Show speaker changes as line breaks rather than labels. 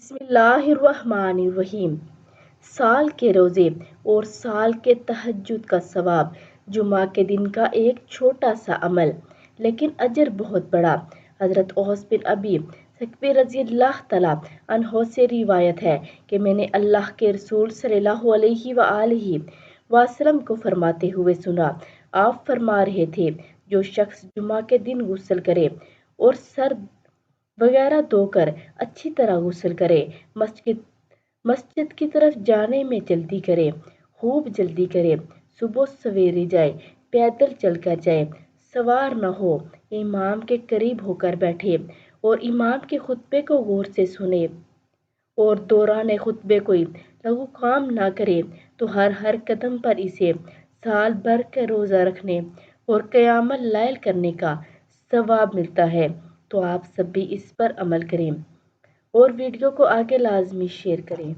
بسم اللہ الرحمن الرحیم۔ سال کے روزے اور سال کے تہجد کا ثواب۔ جمعہ کے دن کا ایک چھوٹا سا عمل لیکن اجر بہت بڑا۔ حضرت اوس بن ابی ثقفی رضی اللہ تعالیٰ عنہ سے روایت ہے کہ میں نے اللہ کے رسول صلی اللہ علیہ وآلہ وسلم کو فرماتے ہوئے سنا۔ آپ فرما رہے تھے، جو شخص جمعہ کے دن غسل کرے اور سر وغیرہ دھو کر اچھی طرح غسل کرے، مسجد کی طرف جانے میں جلدی کرے، خوب جلدی کرے، صبح سویرے جائے، پیدل چل کر جائے، سوار نہ ہو، امام کے قریب ہو کر بیٹھے اور امام کے خطبے کو غور سے سنے اور دوران خطبے کوئی لغو کام نہ کرے تو ہر قدم پر اسے سال بھر کا روزہ رکھنے اور قیام اللیل کرنے کا ثواب ملتا ہے۔ تو آپ سب بھی اس پر عمل کریں اور ویڈیو کو آگے لازمی شیئر کریں۔